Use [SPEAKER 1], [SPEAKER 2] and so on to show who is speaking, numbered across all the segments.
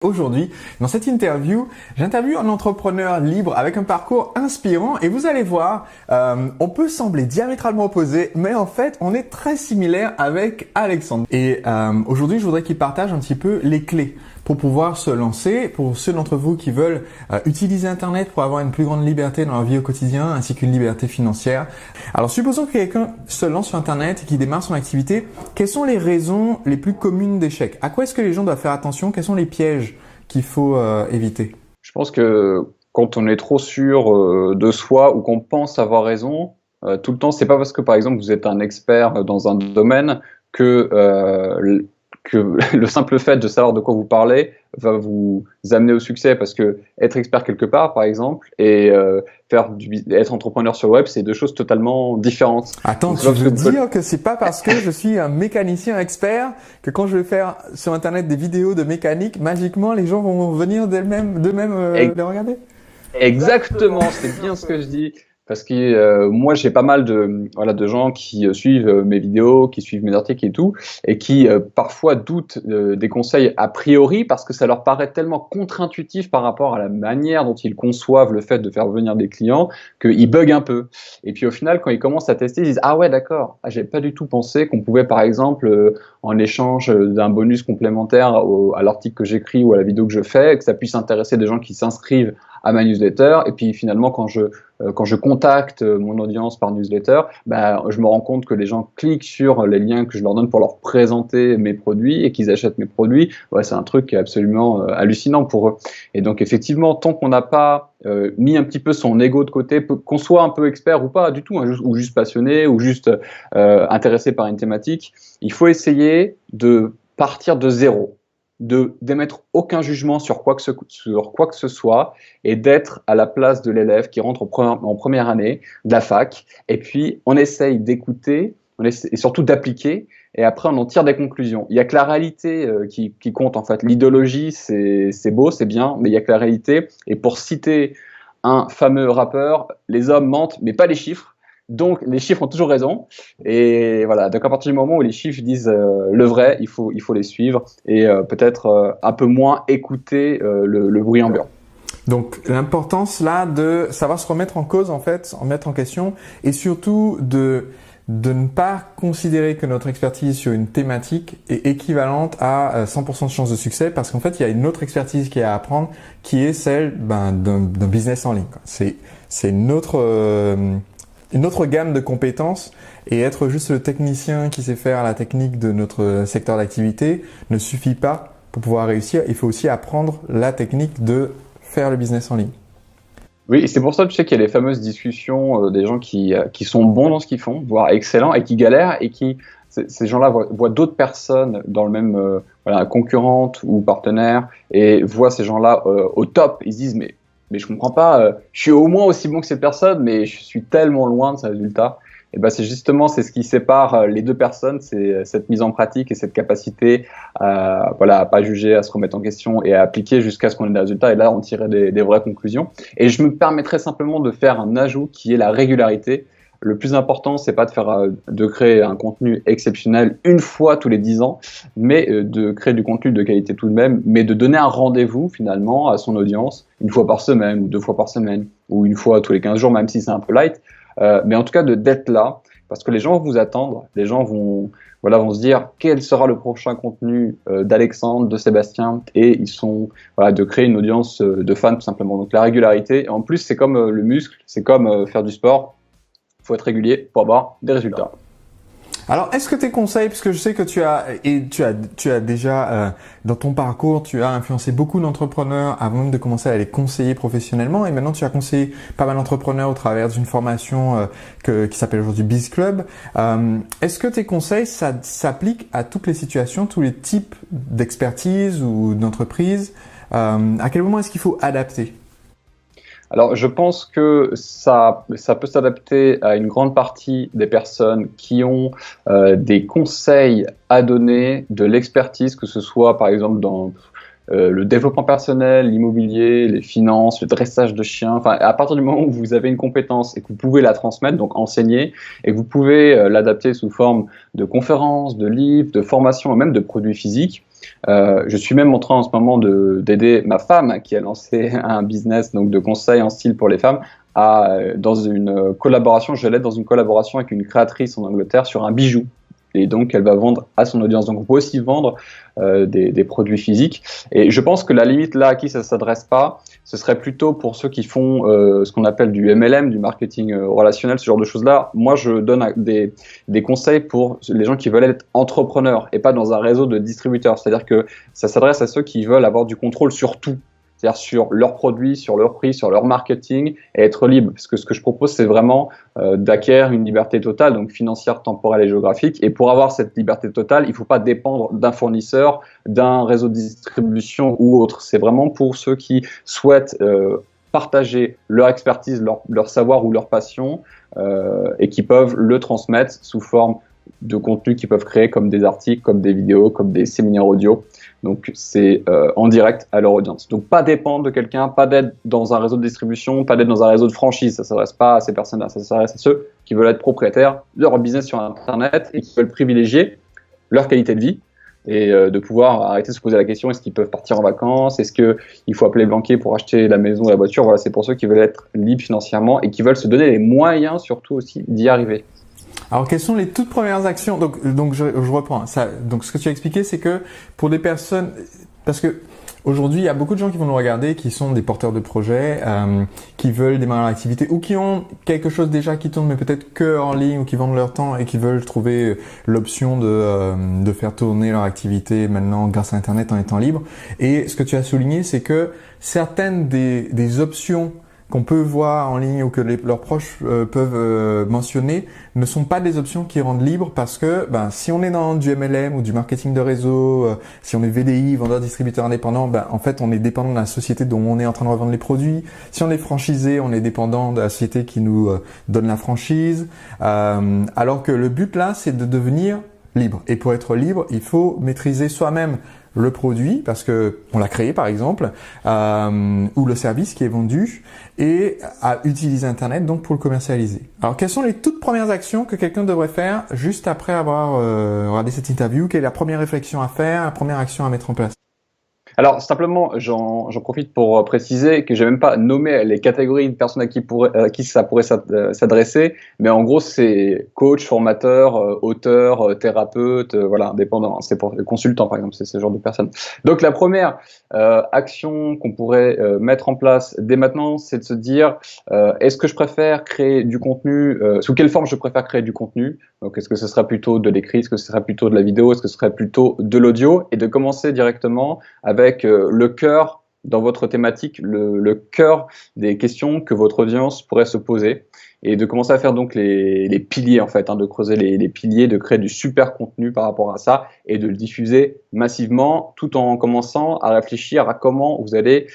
[SPEAKER 1] Aujourd'hui, dans cette interview, j'interviewe un entrepreneur libre avec un parcours inspirant et vous allez voir, on peut sembler diamétralement opposés, mais en fait, on est très similaire avec Alexandre. Et aujourd'hui, je voudrais qu'il partage un petit peu les clés pour pouvoir se lancer, pour ceux d'entre vous qui veulent utiliser Internet pour avoir une plus grande liberté dans leur vie au quotidien, ainsi qu'une liberté financière. Alors, supposons que quelqu'un se lance sur Internet et qu'il démarre son activité. Quelles sont les raisons les plus communes d'échec? À quoi est-ce que les gens doivent faire attention? Quels sont les pièges qu'il faut éviter?
[SPEAKER 2] Je pense que quand on est trop sûr de soi ou qu'on pense avoir raison, tout le temps, c'est pas parce que par exemple vous êtes un expert dans un domaine que le simple fait de savoir de quoi vous parlez va vous amener au succès. Parce que être expert quelque part, par exemple, et être entrepreneur sur le web, c'est deux choses totalement différentes.
[SPEAKER 1] Attends, tu veux dire que c'est pas parce que je suis un mécanicien expert que quand je vais faire sur Internet des vidéos de mécanique, magiquement les gens vont venir d'eux-mêmes les regarder?
[SPEAKER 2] Exactement, c'est bien ce que je dis. Parce que moi, j'ai pas mal de gens qui suivent mes vidéos, qui suivent mes articles et tout, et qui parfois doutent des conseils a priori parce que ça leur paraît tellement contre-intuitif par rapport à la manière dont ils conçoivent le fait de faire venir des clients qu'ils bug un peu. Et puis au final, quand ils commencent à tester, ils disent ah ouais d'accord, j'avais pas du tout pensé qu'on pouvait par exemple en échange d'un bonus complémentaire à l'article que j'écris ou à la vidéo que je fais, que ça puisse intéresser des gens qui s'inscrivent à ma newsletter. Et puis finalement, quand je contacte mon audience par newsletter, je me rends compte que les gens cliquent sur les liens que je leur donne pour leur présenter mes produits et qu'ils achètent mes produits. Ouais, c'est un truc qui est absolument hallucinant pour eux. Et donc effectivement, tant qu'on n'a pas mis un petit peu son ego de côté, qu'on soit un peu expert ou pas du tout, hein, ou juste passionné, ou juste intéressé par une thématique, il faut essayer de partir de zéro, de d'émettre aucun jugement sur quoi que ce soit et d'être à la place de l'élève qui rentre en première année de la fac. Et puis, on essaye d'écouter et surtout d'appliquer et après, on en tire des conclusions. Il n'y a que la réalité qui compte, en fait. L'idéologie, c'est beau, c'est bien, mais il n'y a que la réalité. Et pour citer un fameux rappeur, les hommes mentent, mais pas les chiffres. Donc, les chiffres ont toujours raison. Et voilà. Donc, à partir du moment où les chiffres disent le vrai, il faut les suivre et peut-être un peu moins écouter le bruit ambiant.
[SPEAKER 1] Donc, l'importance là de savoir se remettre en cause, en fait, en mettre en question et surtout de ne pas considérer que notre expertise sur une thématique est équivalente à 100% de chance de succès parce qu'en fait, il y a une autre expertise qui est à apprendre qui est celle d'un business en ligne. C'est une autre gamme de compétences et être juste le technicien qui sait faire la technique de notre secteur d'activité ne suffit pas pour pouvoir réussir. Il faut aussi apprendre la technique de faire le business en ligne.
[SPEAKER 2] Oui, et c'est pour ça que tu sais qu'il y a les fameuses discussions des gens qui sont bons dans ce qu'ils font, voire excellents, et qui galèrent, et ces gens-là voient d'autres personnes dans le même concurrente ou partenaire, et voient ces gens-là au top. Ils se disent mais je comprends pas, je suis au moins aussi bon que cette personne, mais je suis tellement loin de ces résultats. Et ben c'est ce qui sépare les deux personnes, c'est cette mise en pratique et cette capacité à pas juger, à se remettre en question et à appliquer jusqu'à ce qu'on ait des résultats. Et là, on tirait des vraies conclusions. Et je me permettrais simplement de faire un ajout qui est la régularité. Le plus important, c'est pas de créer un contenu exceptionnel une fois tous les 10 ans, mais de créer du contenu de qualité tout de même, mais de donner un rendez-vous finalement à son audience une fois par semaine ou 2 fois par semaine ou une fois tous les 15 jours, même si c'est un peu light. Mais en tout cas, d'être là, parce que les gens vont vous attendre, les gens vont se dire quel sera le prochain contenu d'Alexandre, de Sébastien, et ils sont de créer une audience de fans tout simplement. Donc la régularité, en plus c'est comme le muscle, c'est comme faire du sport, il faut être régulier pour avoir des résultats.
[SPEAKER 1] Alors, est-ce que tes conseils, parce que je sais que tu as déjà dans ton parcours, tu as influencé beaucoup d'entrepreneurs avant même de commencer à les conseiller professionnellement, et maintenant tu as conseillé pas mal d'entrepreneurs au travers d'une formation qui s'appelle aujourd'hui Biz Club. Est-ce que tes conseils s'appliquent à toutes les situations, tous les types d'expertise ou d'entreprise? À quel moment est-ce qu'il faut adapter?
[SPEAKER 2] Alors, je pense que ça peut s'adapter à une grande partie des personnes qui ont des conseils à donner, de l'expertise, que ce soit par exemple le développement personnel, l'immobilier, les finances, le dressage de chiens. Enfin, à partir du moment où vous avez une compétence et que vous pouvez la transmettre, donc enseigner, et que vous pouvez l'adapter sous forme de conférences, de livres, de formations et même de produits physiques. Je suis même en train en ce moment d'aider ma femme qui a lancé un business donc de conseils en style pour les femmes dans une collaboration. Je l'aide dans une collaboration avec une créatrice en Angleterre sur un bijou. Et donc, elle va vendre à son audience. Donc, on peut aussi vendre des produits physiques. Et je pense que la limite là à qui ça s'adresse pas, ce serait plutôt pour ceux qui font ce qu'on appelle du MLM, du marketing relationnel, ce genre de choses-là. Moi, je donne des conseils pour les gens qui veulent être entrepreneurs et pas dans un réseau de distributeurs. C'est-à-dire que ça s'adresse à ceux qui veulent avoir du contrôle sur tout. C'est-à-dire sur leurs produits, sur leur prix, sur leur marketing et être libre. Parce que ce que je propose, c'est vraiment d'acquérir une liberté totale, donc financière, temporelle et géographique. Et pour avoir cette liberté totale, il ne faut pas dépendre d'un fournisseur, d'un réseau de distribution ou autre. C'est vraiment pour ceux qui souhaitent partager leur expertise, leur savoir ou leur passion et qui peuvent le transmettre sous forme de contenu qu'ils peuvent créer comme des articles, comme des vidéos, comme des séminaires audio. Donc c'est en direct à leur audience. Donc pas dépendre de quelqu'un, pas d'être dans un réseau de distribution, pas d'être dans un réseau de franchise. Ça ne s'adresse pas à ces personnes-là, ça s'adresse à ceux qui veulent être propriétaires de leur business sur Internet et qui veulent privilégier leur qualité de vie et de pouvoir arrêter de se poser la question, est-ce qu'ils peuvent partir en vacances, est-ce qu'il faut appeler le banquier pour acheter la maison ou la voiture. Voilà, c'est pour ceux qui veulent être libres financièrement et qui veulent se donner les moyens surtout aussi d'y arriver.
[SPEAKER 1] Alors, quelles sont les toutes premières actions? Donc je reprends. Donc, ce que tu as expliqué, c'est que pour des personnes, parce que aujourd'hui, il y a beaucoup de gens qui vont nous regarder, qui sont des porteurs de projets, qui veulent démarrer leur activité ou qui ont quelque chose déjà qui tourne, mais peut-être que en ligne ou qui vendent leur temps et qui veulent trouver l'option de faire tourner leur activité maintenant grâce à Internet en étant libre. Et ce que tu as souligné, c'est que certaines des options qu'on peut voir en ligne ou que leurs proches peuvent mentionner ne sont pas des options qui rendent libre parce que si on est dans du MLM ou du marketing de réseau, si on est VDI, vendeur distributeur indépendant, en fait on est dépendant de la société dont on est en train de revendre les produits. Si on est franchisé, on est dépendant de la société qui nous donne la franchise. Alors que le but là, c'est de devenir libre. Et pour être libre, il faut maîtriser soi-même le produit parce que on l'a créé par exemple ou le service qui est vendu et à utiliser Internet donc pour le commercialiser. Alors quelles sont les toutes premières actions que quelqu'un devrait faire juste après avoir regardé cette interview? Quelle est la première réflexion à faire, la première action à mettre en place?
[SPEAKER 2] Alors simplement, j'en profite pour préciser que j'ai même pas nommé les catégories de personnes à qui ça pourrait s'adresser, mais en gros c'est coach, formateur, auteur, thérapeute, voilà, indépendant. C'est pour les consultants par exemple, c'est ce genre de personnes. Donc la première action qu'on pourrait mettre en place dès maintenant, c'est de se dire est-ce que je préfère créer du contenu, sous quelle forme je préfère créer du contenu? Donc est-ce que ce serait plutôt de l'écrit, est-ce que ce serait plutôt de la vidéo, est-ce que ce serait plutôt de l'audio? Et de commencer directement avec le cœur dans votre thématique, le cœur des questions que votre audience pourrait se poser et de commencer à faire donc les piliers en fait, de creuser les piliers, de créer du super contenu par rapport à ça et de le diffuser massivement tout en commençant à réfléchir à comment vous allez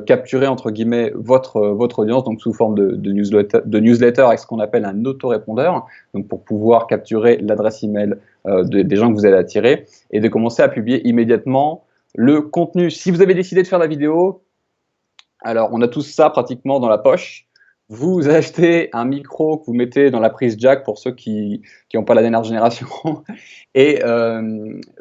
[SPEAKER 2] capturer entre guillemets votre audience donc sous forme de newsletter avec ce qu'on appelle un autorépondeur donc pour pouvoir capturer l'adresse email des gens que vous allez attirer et de commencer à publier immédiatement le contenu. Si vous avez décidé de faire la vidéo, alors on a tous ça pratiquement dans la poche. Vous achetez un micro que vous mettez dans la prise jack pour ceux qui n'ont pas la dernière génération et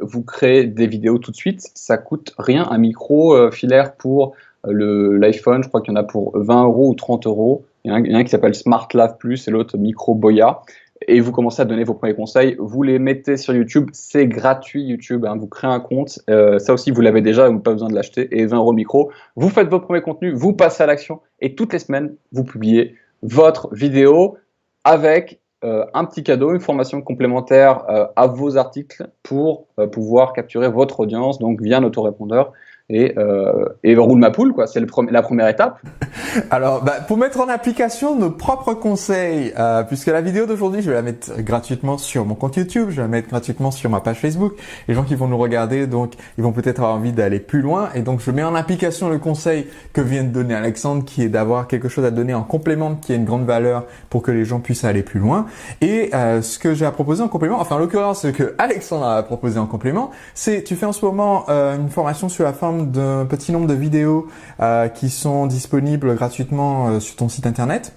[SPEAKER 2] vous créez des vidéos tout de suite. Ça coûte rien, un micro filaire pour l'iPhone, je crois qu'il y en a pour 20 € ou 30 €. Il y en a un qui s'appelle Smart Lav Plus et l'autre Micro Boya. Et vous commencez à donner vos premiers conseils, vous les mettez sur YouTube, c'est gratuit YouTube, vous créez un compte, ça aussi vous l'avez déjà, vous n'avez pas besoin de l'acheter, et 20 € le micro, vous faites vos premiers contenus, vous passez à l'action, et toutes les semaines, vous publiez votre vidéo avec un petit cadeau, une formation complémentaire à vos articles pour pouvoir capturer votre audience, donc via un autorépondeur. Et roule ma poule, quoi. C'est la première étape.
[SPEAKER 1] Alors, pour mettre en application nos propres conseils, puisque la vidéo d'aujourd'hui, je vais la mettre gratuitement sur mon compte YouTube, je vais la mettre gratuitement sur ma page Facebook. Les gens qui vont nous regarder, donc, ils vont peut-être avoir envie d'aller plus loin. Et donc, je mets en application le conseil que vient de donner Alexandre, qui est d'avoir quelque chose à donner en complément, qui a une grande valeur pour que les gens puissent aller plus loin. Et ce que j'ai à proposer en complément, enfin, en l'occurrence, ce que Alexandre a proposé en complément, c'est, tu fais en ce moment une formation sur la forme d'un petit nombre de vidéos qui sont disponibles gratuitement sur ton site internet.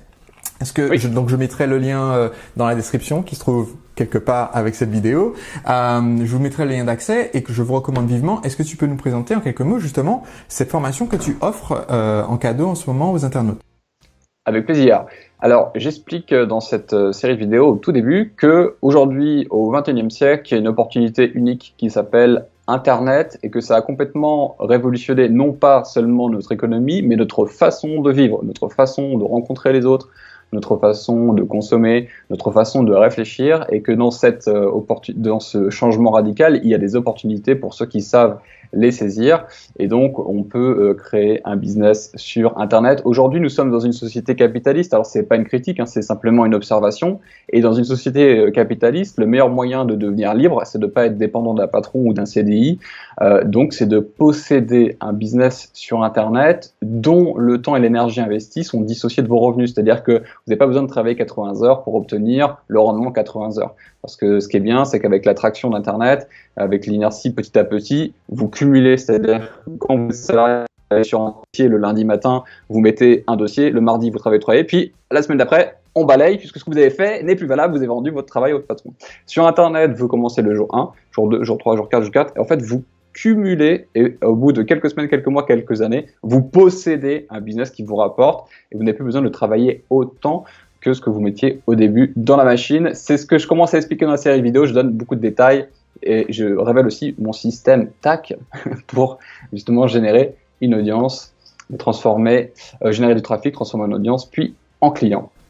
[SPEAKER 2] Oui.
[SPEAKER 1] Donc je mettrai le lien dans la description qui se trouve quelque part avec cette vidéo. Je vous mettrai le lien d'accès et que je vous recommande vivement. Est-ce que tu peux nous présenter en quelques mots justement cette formation que tu offres en cadeau en ce moment aux internautes?
[SPEAKER 2] Avec plaisir. Alors, j'explique dans cette série de vidéos au tout début que aujourd'hui, au XXIe siècle, il y a une opportunité unique qui s'appelle Internet et que ça a complètement révolutionné non pas seulement notre économie, mais notre façon de vivre, notre façon de rencontrer les autres, notre façon de consommer, notre façon de réfléchir, et que dans dans ce changement radical, il y a des opportunités pour ceux qui savent les saisir, et donc on peut créer un business sur Internet. Aujourd'hui, nous sommes dans une société capitaliste, alors c'est pas une critique, hein, c'est simplement une observation, et dans une société capitaliste, le meilleur moyen de devenir libre, c'est de ne pas être dépendant d'un patron ou d'un CDI, donc c'est de posséder un business sur Internet dont le temps et l'énergie investis sont dissociés de vos revenus, c'est-à-dire que vous n'avez pas besoin de travailler 80 heures pour obtenir le rendement 80 heures. Parce que ce qui est bien, c'est qu'avec l'attraction d'Internet, avec l'inertie petit à petit, vous cumulez, c'est-à-dire que quand vous êtes salarié sur un dossier le lundi matin, vous mettez un dossier, le mardi vous travaillez, puis la semaine d'après, on balaye puisque ce que vous avez fait n'est plus valable, vous avez vendu votre travail au patron. Sur Internet, vous commencez le jour 1, jour 2, jour 3, jour 4, jour 4, et en fait, vous cumulez, et au bout de quelques semaines, quelques mois, quelques années, vous possédez un business qui vous rapporte, et vous n'avez plus besoin de travailler autant que ce que vous mettiez au début dans la machine. C'est ce que je commence à expliquer dans la série vidéo, je donne beaucoup de détails, et je révèle aussi mon système TAC pour justement générer une audience, générer du trafic, transformer en audience, puis en client.